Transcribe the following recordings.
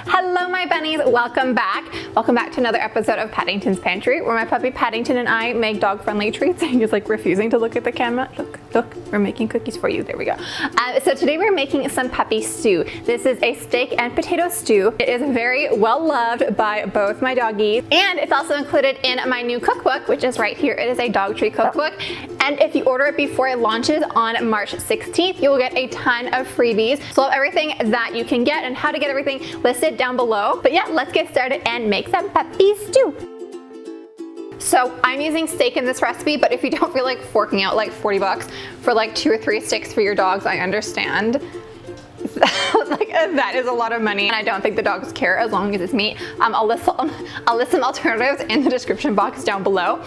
Hello my bunnies, welcome back. Welcome back to another episode of Paddington's Pantry, where my puppy Paddington and I make dog-friendly treats. He's like refusing to look at the camera. Look, we're making cookies for you. There we go. So today we're making some puppy stew. This is a steak and potato stew. It is very well loved by both my doggies, and it's also included in my new cookbook, which is right here. It is a dog treat cookbook, and if you order it before it launches on March 16th, you will get a ton of freebies. So I'll have everything that you can get and how to get everything listed down below. But yeah, let's get started and make some puppy stew. So I'm using steak in this recipe, but if you don't feel like forking out like 40 bucks for like 2 or 3 steaks for your dogs, I understand. Like that is a lot of money, and I don't think the dogs care as long as it's meat. I'll list some alternatives in the description box down below.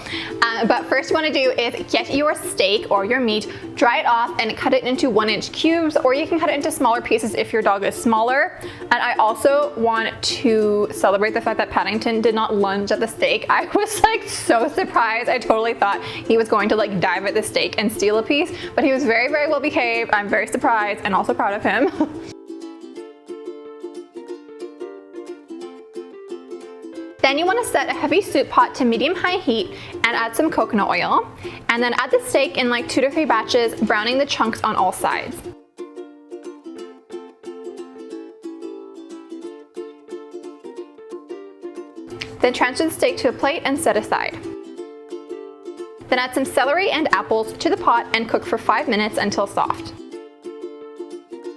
But first you want to do is get your steak or your meat, dry it off, and cut it into 1-inch cubes, or you can cut it into smaller pieces if your dog is smaller. And I also want to celebrate the fact that Paddington did not lunge at the steak. I was like so surprised. I totally thought he was going to like dive at the steak and steal a piece, but he was very, very well behaved. I'm very surprised and also proud of him. Then you want to set a heavy soup pot to medium-high heat and add some coconut oil, and then add the steak in like 2 to 3 batches, browning the chunks on all sides. Then transfer the steak to a plate and set aside. Then add some celery and apples to the pot and cook for 5 minutes until soft.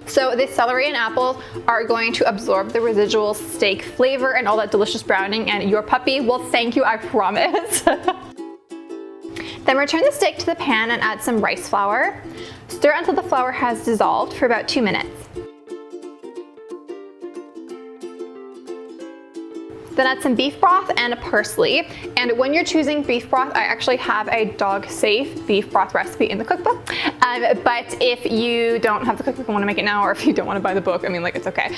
So the celery and apples are going to absorb the residual steak flavor and all that delicious browning, and your puppy will thank you, I promise. Then return the steak to the pan and add some rice flour. Stir until the flour has dissolved for about 2 minutes. Then add some beef broth and parsley. And when you're choosing beef broth, I actually have a dog-safe beef broth recipe in the cookbook. But if you don't have the cookbook and want to make it now, or if you don't want to buy the book, I mean, like, it's okay.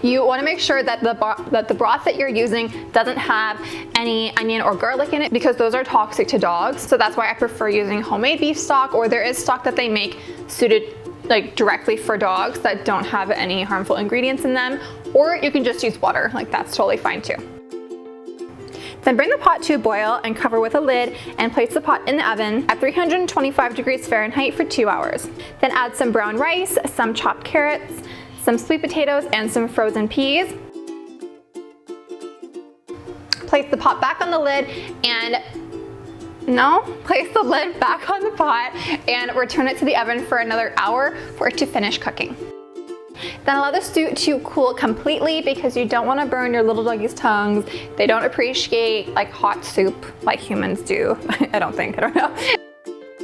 You want to make sure that the broth that you're using doesn't have any onion or garlic in it, because those are toxic to dogs. So that's why I prefer using homemade beef stock, or there is stock that they make suited like directly for dogs that don't have any harmful ingredients in them, or you can just use water, like that's totally fine too. Then bring the pot to a boil and cover with a lid and place the pot in the oven at 325 degrees Fahrenheit for 2 hours. Then add some brown rice, some chopped carrots, some sweet potatoes, and some frozen peas. Place the pot back on the lid and place the lid back on the pot and return it to the oven for another hour for it to finish cooking. Then allow the stew to cool completely, because you don't want to burn your little doggies' tongues. They don't appreciate like hot soup like humans do. I don't know.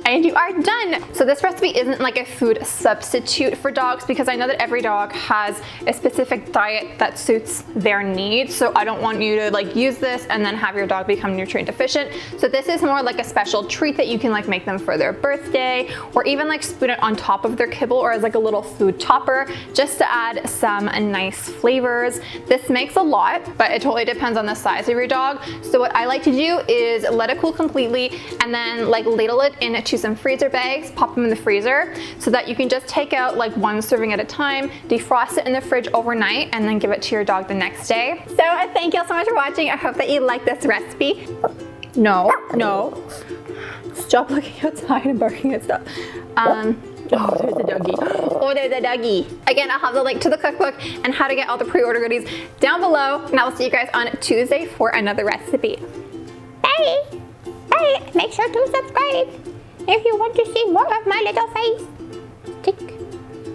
And you are done. So this recipe isn't like a food substitute for dogs, because I know that every dog has a specific diet that suits their needs. So I don't want you to like use this and then have your dog become nutrient deficient. So this is more like a special treat that you can like make them for their birthday, or even like spoon it on top of their kibble, or as like a little food topper, just to add some nice flavors. This makes a lot, but it totally depends on the size of your dog. So what I like to do is let it cool completely and then like ladle it into some freezer bags, pop them in the freezer, so that you can just take out like 1 serving at a time, defrost it in the fridge overnight, and then give it to your dog the next day. So thank you all so much for watching. I hope that you like this recipe. No. Stop looking outside and barking at stuff. Oh, there's a doggy. Oh, there's a doggy. Again, I'll have the link to the cookbook and how to get all the pre-order goodies down below, and I will see you guys on Tuesday for another recipe. Bye! Bye! Make sure to subscribe if you want to see more of my little face. Steak.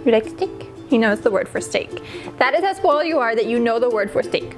You like steak? He knows the word for steak. That is how spoiled you are that you know the word for steak.